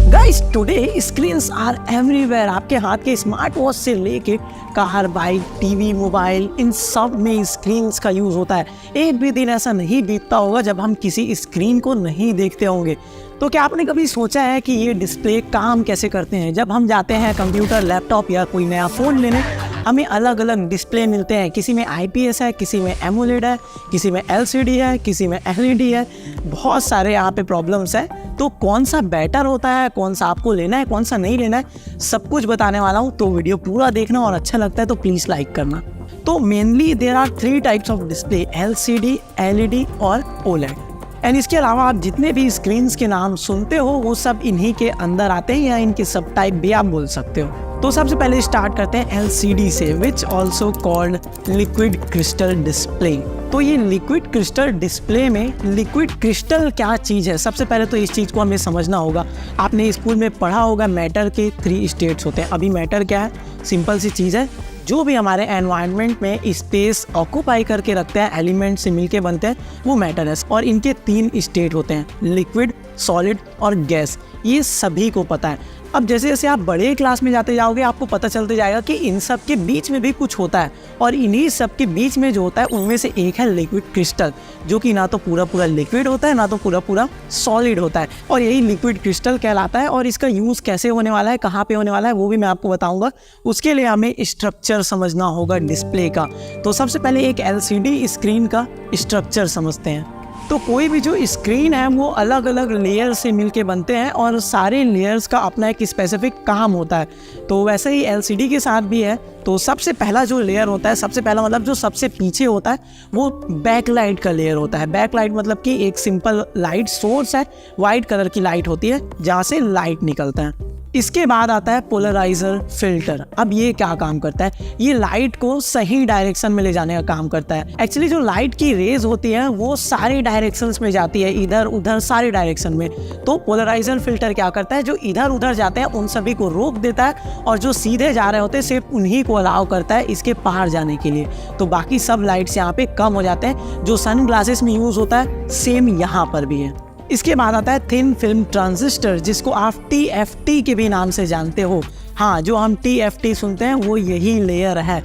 Guys today screens are everywhere. आपके हाथ के स्मार्ट वॉच से लेके कार, बाइक, टीवी, मोबाइल, इन सब में स्क्रीन्स का यूज़ होता है। एक भी दिन ऐसा नहीं बीतता होगा जब हम किसी स्क्रीन को नहीं देखते होंगे। तो क्या आपने कभी सोचा है कि ये डिस्प्ले काम कैसे करते हैं? जब हम जाते हैं कंप्यूटर, लैपटॉप या कोई नया फ़ोन लेने, हमें अलग अलग डिस्प्ले मिलते हैं। किसी में IPS है, किसी में एमोलेड है, किसी में LCD है, किसी में LED है। बहुत सारे यहाँ पे प्रॉब्लम्स हैं। तो कौन सा बेटर होता है, कौन सा आपको लेना है, कौन सा नहीं लेना है, सब कुछ बताने वाला हूँ। तो वीडियो पूरा देखना और अच्छा लगता है तो प्लीज़ लाइक करना। तो mainly there are 3 types of display, LCD, LED और OLED। एंड इसके अलावा आप जितने भी स्क्रीन्स के नाम सुनते हो वो सब इन्हीं के अंदर आते हैं, या इनके सब टाइप भी आप बोल सकते हो। तो सबसे पहले स्टार्ट करते हैं LCD से, which also called liquid crystal display. तो ये लिक्विड क्रिस्टल डिस्प्ले में लिक्विड क्रिस्टल क्या चीज़ है? सबसे पहले तो इस चीज़ को हमें समझना होगा। आपने स्कूल में पढ़ा होगा मैटर के 3 स्टेट्स होते हैं। अभी मैटर क्या है? सिंपल सी चीज़ है, जो भी हमारे एनवायरनमेंट में स्पेस ऑक्यूपाई करके रखते हैं, एलिमेंट से मिलके बनते हैं, वो मैटर है। और इनके 3 स्टेट होते हैं, लिक्विड, सॉलिड और गैस। ये सभी को पता है। अब जैसे जैसे आप बड़े क्लास में जाते जाओगे आपको पता चलते जाएगा कि इन सब के बीच में भी कुछ होता है, और इन्हीं सब के बीच में जो होता है उनमें से एक है लिक्विड क्रिस्टल, जो कि ना तो पूरा पूरा लिक्विड होता है, ना तो पूरा पूरा सॉलिड होता है। और यही लिक्विड क्रिस्टल कहलाता है। और इसका यूज़ कैसे होने वाला है, कहाँ पे होने वाला है, वो भी मैं आपको बताऊंगा। उसके लिए हमें स्ट्रक्चर समझना होगा डिस्प्ले का। तो सबसे पहले एक LCD स्क्रीन का स्ट्रक्चर समझते हैं। तो कोई भी जो स्क्रीन है वो अलग अलग लेयर से मिलके बनते हैं, और सारे लेयर्स का अपना एक स्पेसिफिक काम होता है। तो वैसे ही LCD के साथ भी है। तो सबसे पहला जो लेयर होता है, सबसे पहला मतलब जो सबसे पीछे होता है, वो बैकलाइट का लेयर होता है। बैकलाइट मतलब कि एक सिंपल लाइट सोर्स है, वाइट कलर की लाइट होती है जहाँ से लाइट निकलता है। इसके बाद आता है पोलराइजर फिल्टर। अब ये क्या काम करता है? ये लाइट को सही डायरेक्शन में ले जाने का काम करता है। एक्चुअली जो लाइट की रेज होती है वो सारे डायरेक्शंस में जाती है, इधर उधर सारे डायरेक्शन में। तो पोलराइजर फिल्टर क्या करता है? जो इधर उधर जाते हैं उन सभी को रोक देता है, और जो सीधे जा रहे होते हैं सिर्फ उन्हीं को अलाउ करता है इसके पार जाने के लिए। तो बाकी सब लाइट्स यहाँ पे कम हो जाते हैं। जो सन ग्लासेस में यूज होता है सेम यहाँ पर भी है। इसके बाद आता है थिन फिल्म ट्रांजिस्टर, जिसको आप TFT के भी नाम से जानते हो। हाँ, जो हम TFT सुनते हैं वो यही लेयर है।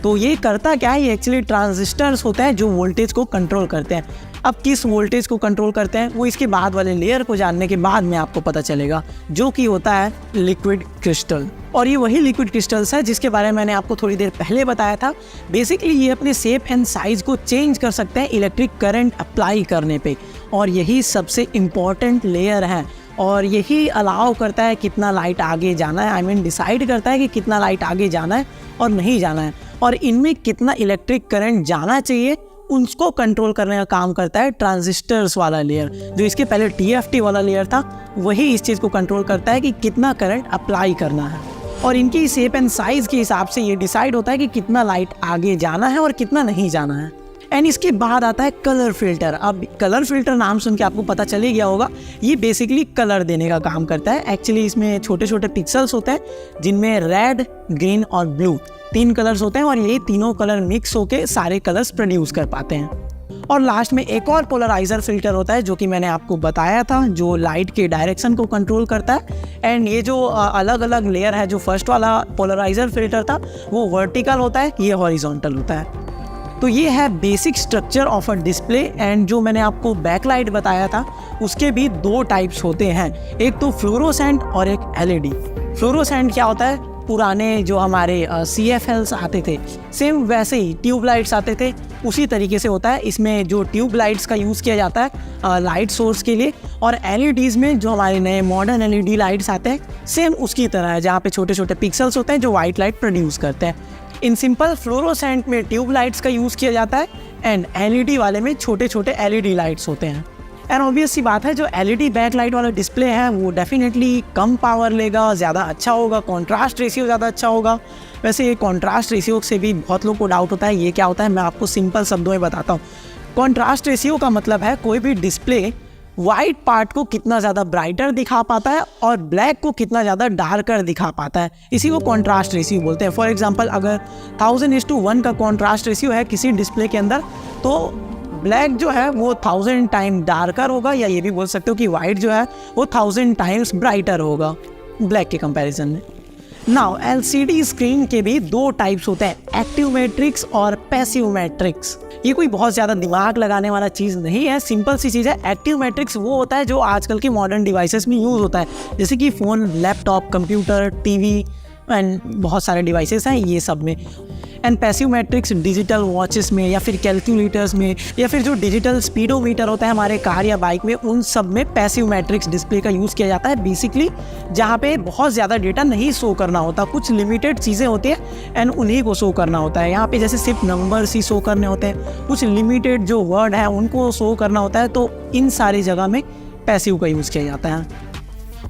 तो ये करता क्या है? ये एक्चुअली ट्रांजिस्टर्स होते हैं जो वोल्टेज को कंट्रोल करते हैं। अब किस वोल्टेज को कंट्रोल करते हैं वो इसके बाद वाले लेयर को जानने के बाद में आपको पता चलेगा, जो कि होता है लिक्विड क्रिस्टल। और ये वही लिक्विड क्रिस्टल्स है जिसके बारे में मैंने आपको थोड़ी देर पहले बताया था। बेसिकली ये अपने शेप एंड साइज को चेंज कर सकते हैं इलेक्ट्रिक करंट अप्लाई करने पे, और यही सबसे इम्पॉर्टेंट लेयर है। और यही अलाउ करता है कितना लाइट आगे जाना है, डिसाइड करता है कि कितना लाइट आगे जाना है और नहीं जाना है, और इनमें कितना इलेक्ट्रिक करंट जाना चाहिए उसको कंट्रोल करने का काम करता है ट्रांजिस्टर्स वाला लेयर। जो इसके पहले TFT वाला लेयर था वही इस चीज़ को कंट्रोल करता है कि कितना करंट अप्लाई करना है, और इनकी शेप एंड साइज के हिसाब से ये डिसाइड होता है कि कितना लाइट आगे जाना है और कितना नहीं जाना है। एंड इसके बाद आता है कलर फिल्टर। अब कलर फिल्टर नाम सुन के आपको पता चल ही गया होगा, ये बेसिकली कलर देने का काम करता है। एक्चुअली इसमें छोटे छोटे पिक्सल्स होते हैं जिनमें रेड, ग्रीन और ब्लू 3 कलर्स होते हैं, और यही तीनों कलर मिक्स होके सारे कलर्स प्रोड्यूस कर पाते हैं। और लास्ट में एक और पोलराइजर फिल्टर होता है जो कि मैंने आपको बताया था, जो लाइट के डायरेक्शन को कंट्रोल करता है। एंड ये जो अलग अलग लेयर है, जो फर्स्ट वाला पोलराइजर फिल्टर था वो वर्टिकल होता है, ये हॉरिजॉन्टल होता है। तो ये है basic structure of a display. And जो मैंने आपको बैकलाइट बताया था उसके भी 2 टाइप्स होते हैं, एक तो फ्लोरोसेंट और एक LED। फ्लोरोसेंट क्या होता है? पुराने जो हमारे CFLs आते थे, सेम वैसे ही ट्यूबलाइट्स आते थे, उसी तरीके से होता है। इसमें जो ट्यूबलाइट्स का यूज़ किया जाता है लाइट सोर्स के लिए, और LEDs में जो हमारे नए मॉडर्न LED लाइट्स आते हैं सेम उसकी तरह है, जहाँ पे छोटे छोटे पिक्सल्स होते हैं जो वाइट लाइट प्रोड्यूस करते हैं। इन सिंपल फ्लोरोसेंट में ट्यूबलाइट्स का यूज़ किया जाता है, एंड LED वाले में छोटे छोटे LED लाइट्स होते हैं। एंड ऑब्वियस सी बात है, जो LED बैकलाइट वाला डिस्प्ले है वो डेफिनेटली कम पावर लेगा, ज़्यादा अच्छा होगा, कॉन्ट्रास्ट रेशियो ज़्यादा अच्छा होगा। वैसे ये कॉन्ट्रास्ट रेशियो से भी बहुत लोग को डाउट होता है, ये क्या होता है? मैं आपको सिंपल शब्दों में बताता हूँ। कॉन्ट्रास्ट रेशियो का मतलब है कोई भी डिस्प्ले वाइट पार्ट को कितना ज़्यादा ब्राइटर दिखा पाता है और ब्लैक को कितना ज़्यादा डार्कर दिखा पाता है, इसी को कॉन्ट्रास्ट रेशियो बोलते हैं। फॉर एग्जांपल, अगर 1000:1 का कॉन्ट्रास्ट रेशियो है किसी डिस्प्ले के अंदर, तो ब्लैक जो है वो 1000 टाइम डार्कर होगा, या ये भी बोल सकते हो कि वाइट जो है वो 1000 टाइम्स ब्राइटर होगा ब्लैक के कंपैरिजन में। नाउ एलसीडी स्क्रीन के भी दो टाइप्स होते हैं, एक्टिव मैट्रिक्स और पैसिव मैट्रिक्स। ये कोई बहुत ज़्यादा दिमाग लगाने वाला चीज़ नहीं है, सिंपल सी चीज़ है। एक्टिव मैट्रिक्स वो होता है जो आजकल के मॉडर्न डिवाइसेस में यूज़ होता है, जैसे कि phone, laptop, computer, TV and बहुत सारे डिवाइसेस हैं ये सब में। And passive matrix digital watches में, या फिर कैलकुलेटर्स में, या फिर जो डिजिटल स्पीडोमीटर होता है हमारे कार या बाइक में, उन सब में पैसिव मैट्रिक्स डिस्प्ले का यूज़ किया जाता है। बेसिकली जहाँ पे बहुत ज़्यादा डेटा नहीं शो करना होता, कुछ लिमिटेड चीज़ें होती हैं एंड उन्हीं को शो करना होता है। यहाँ पे जैसे सिर्फ नंबर्स ही शो करने होते हैं, कुछ लिमिटेड जो वर्ड हैं उनको शो करना होता है, तो इन सारी जगह में पैसिव का यूज़ किया जाता है।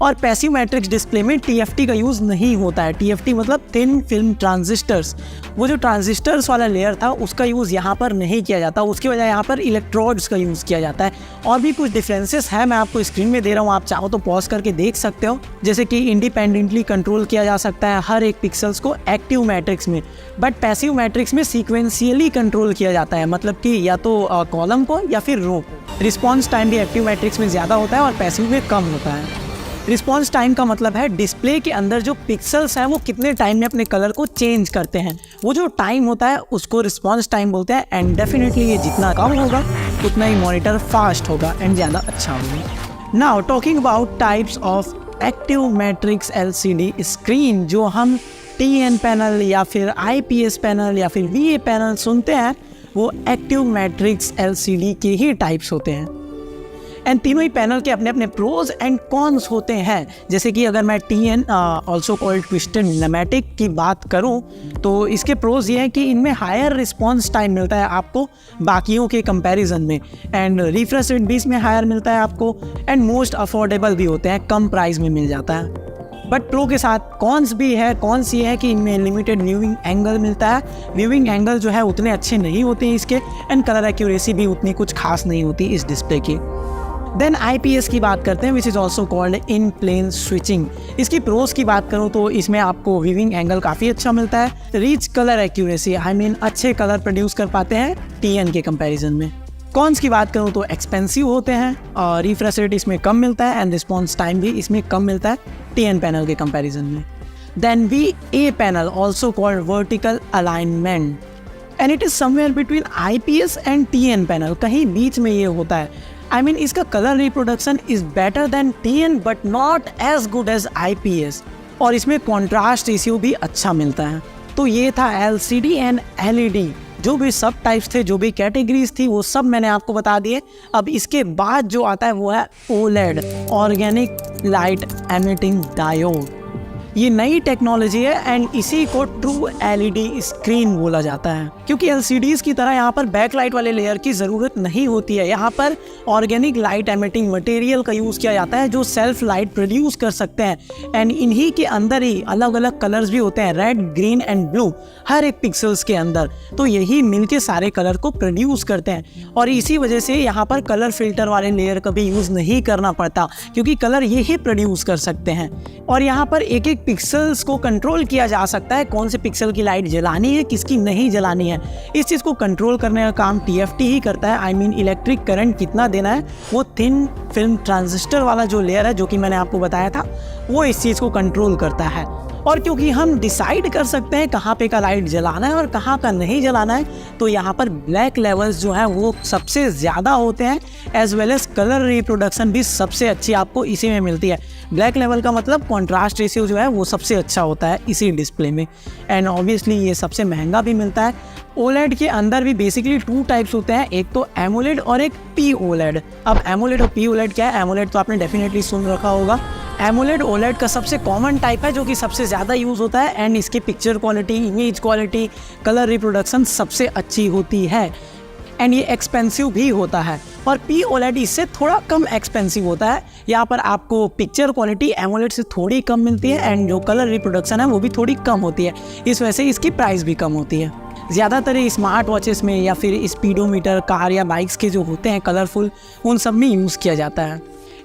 और पैसिव मैट्रिक्स डिस्प्ले में TFT का यूज़ नहीं होता है। TFT मतलब थिन फिल्म ट्रांजिस्टर्स, वो जो ट्रांजिस्टर्स वाला लेयर था उसका यूज़ यहाँ पर नहीं किया जाता, उसकी वजह यहाँ पर इलेक्ट्रोड्स का यूज़ किया जाता है। और भी कुछ डिफरेंसेस है, मैं आपको स्क्रीन में दे रहा हूँ, आप चाहो तो पॉज करके देख सकते हो। जैसे कि इंडिपेंडेंटली कंट्रोल किया जा सकता है हर एक पिक्सल्स को एक्टिव मैट्रिक्स में, बट पैसिव मैट्रिक्स में सीक्वेंशियली कंट्रोल किया जाता है, मतलब कि या तो कॉलम को या फिर रो को। रिस्पॉन्स टाइम भी एक्टिव मैट्रिक्स में ज़्यादा होता है और पैसिव में कम होता है। रिस्पॉन्स टाइम का मतलब है डिस्प्ले के अंदर जो पिक्सल्स हैं वो कितने टाइम में अपने कलर को चेंज करते हैं, वो जो टाइम होता है उसको रिस्पॉन्स टाइम बोलते हैं। एंड डेफिनेटली ये जितना कम होगा उतना ही मॉनिटर फास्ट होगा एंड ज़्यादा अच्छा होगा। Now talking about types of active matrix LCD screen, जो हम TN पैनल या फिर IPS पैनल या फिर VA पैनल सुनते हैं, वो एक्टिव मैट्रिक्स LCD के ही टाइप्स होते हैं। एंड तीनों ही पैनल के अपने अपने प्रोज एंड कॉन्स होते हैं। जैसे कि अगर मैं TN also called twisted pneumatic की बात करूं, तो इसके प्रोज ये हैं कि इनमें हायर रिस्पॉन्स टाइम मिलता है आपको बाकियों के कंपैरिजन में, एंड रिफ्रेश रेट भी इसमें हायर मिलता है आपको, एंड मोस्ट अफोर्डेबल भी होते हैं, कम प्राइस में मिल जाता है। बट प्रो के साथ कॉन्स भी है। कॉन्स ये है कि इनमें लिमिटेड व्यूइंग एंगल मिलता है, व्यूइंग एंगल जो है उतने अच्छे नहीं होते हैं इसके, एंड कलर एक्यूरेसी भी उतनी कुछ खास नहीं होती इस डिस्प्ले की। देन IPS की बात करते हैं, which is also called in plane switching. इसकी प्रोज की बात करूँ तो इसमें आपको व्यूइंग एंगल काफ़ी अच्छा मिलता है, रिच कलर एक्यूरेसी, अच्छे कलर प्रोड्यूस कर पाते हैं TN के कंपैरिजन में। कॉन्स की बात करूँ तो एक्सपेंसिव होते हैं और रिफ्रेश रेट इसमें कम मिलता है एंड रिस्पॉन्स टाइम भी इसमें कम मिलता है TN पैनल के कंपैरिजन में। Then VA panel also called vertical alignment, and it is somewhere between IPS and TN panel, कहीं बीच में ये होता है। इसका colour reproduction is better than TN but not as good as IPS, और इसमें कॉन्ट्रास्ट रेशियो भी अच्छा मिलता है। तो ये था LCD एंड LED, जो भी सब टाइप्स थे, जो भी कैटेगरीज थी, वो सब मैंने आपको बता दिए। अब इसके बाद जो आता है वो है OLED, organic light emitting diode. ये नई टेक्नोलॉजी है एंड इसी को ट्रू LED स्क्रीन बोला जाता है, क्योंकि LCDs की तरह यहाँ पर बैकलाइट वाले लेयर की ज़रूरत नहीं होती है। यहाँ पर ऑर्गेनिक लाइट एमिटिंग मटेरियल का यूज़ किया जाता है जो सेल्फ लाइट प्रोड्यूस कर सकते हैं, एंड इन्हीं के अंदर ही अलग अलग कलर्स भी होते हैं, रेड, ग्रीन एंड ब्लू, हर एक पिक्सल्स के अंदर। तो यही मिलके सारे कलर को प्रोड्यूस करते हैं, और इसी वजह से यहाँ पर कलर फिल्टर वाले लेयर का भी यूज़ नहीं करना पड़ता, क्योंकि कलर यही प्रोड्यूस कर सकते हैं। और यहाँ पर एक एक पिक्सल्स को कंट्रोल किया जा सकता है, कौन से पिक्सल की लाइट जलानी है, किसकी नहीं जलानी है। इस चीज़ को कंट्रोल करने का काम TFT ही करता है। इलेक्ट्रिक करंट कितना देना है वो थिन फिल्म ट्रांजिस्टर वाला जो लेयर है, जो कि मैंने आपको बताया था, वो इस चीज़ को कंट्रोल करता है। और क्योंकि हम डिसाइड कर सकते हैं कहाँ पे का लाइट जलाना है और कहाँ का नहीं जलाना है, तो यहाँ पर ब्लैक लेवल्स जो हैं वो सबसे ज़्यादा होते हैं, as well as colour reproduction भी सबसे अच्छी आपको इसी में मिलती है। ब्लैक लेवल का मतलब कॉन्ट्रास्ट रेशियो जो है वो सबसे अच्छा होता है इसी डिस्प्ले में, एंड ऑब्वियसली ये सबसे महंगा भी मिलता है। OLED के अंदर भी बेसिकली 2 टाइप्स होते हैं, एक तो AMOLED और एक POLED। अब AMOLED और POLED क्या है? AMOLED तो आपने डेफिनेटली सुन रखा होगा। AMOLED OLED का सबसे कॉमन टाइप है, जो कि सबसे ज़्यादा यूज़ होता है, एंड इसकी picture quality, image quality, colour reproduction सबसे अच्छी होती है, एंड ये एक्सपेंसिव भी होता है। और POLED इससे थोड़ा कम एक्सपेंसिव होता है। यहाँ पर आपको पिक्चर क्वालिटी AMOLED से थोड़ी कम मिलती है, एंड जो कलर रिप्रोडक्शन है वो भी थोड़ी कम होती है, इस वजह से इसकी प्राइस भी कम होती है। ज़्यादातर स्मार्ट वॉचेस में या फिर स्पीडोमीटर, कार या बाइक्स के जो होते हैं कलरफुल, उन सब में यूज़ किया जाता है।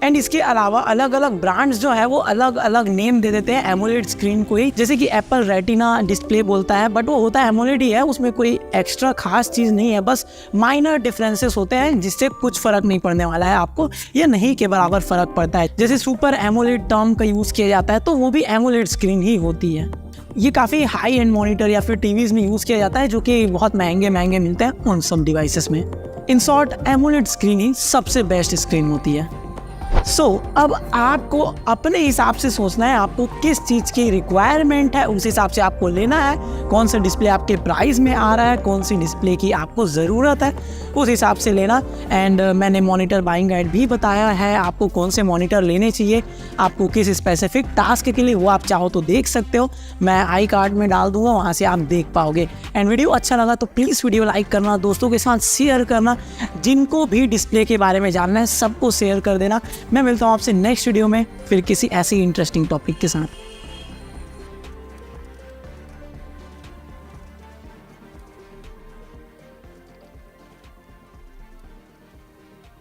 एंड इसके अलावा अलग अलग ब्रांड्स जो है वो अलग अलग नेम दे देते हैं एमोलेड स्क्रीन को ही, जैसे कि एप्पल रेटिना डिस्प्ले बोलता है, बट वो होता है एमोलेड ही है, उसमें कोई एक्स्ट्रा खास चीज़ नहीं है, बस माइनर डिफरेंसेस होते हैं जिससे कुछ फर्क नहीं पड़ने वाला है आपको, या नहीं के बराबर फर्क पड़ता है। जैसे सुपर एमोलेड टर्म का यूज़ किया जाता है तो वो भी एमोलेड स्क्रीन ही होती है। ये काफ़ी हाई एंड मॉनिटर या फिर टीवीज़ में यूज़ किया जाता है जो कि बहुत महंगे महंगे मिलते हैं उन सब डिवाइसेस में। इन शॉर्ट एमोलेड स्क्रीन ही सबसे बेस्ट स्क्रीन होती है। अब आपको अपने हिसाब से सोचना है आपको किस चीज़ की रिक्वायरमेंट है, उस हिसाब से आपको लेना है, कौन सा डिस्प्ले आपके प्राइस में आ रहा है, कौन सी डिस्प्ले की आपको ज़रूरत है, उस हिसाब से लेना। एंड मैंने मॉनिटर बाइंग गाइड भी बताया है आपको कौन से मॉनिटर लेने चाहिए, आपको किस स्पेसिफिक टास्क के लिए, वो आप चाहो तो देख सकते हो, मैं आई कार्ड में डाल दूंगा, वहाँ से आप देख पाओगे। एंड वीडियो अच्छा लगा तो प्लीज़ वीडियो लाइक करना, दोस्तों के साथ शेयर करना, जिनको भी डिस्प्ले के बारे में जानना है सबको शेयर कर देना। मैं मिलता हूँ आपसे नेक्स्ट वीडियो में फिर किसी ऐसी इंटरेस्टिंग टॉपिक के साथ।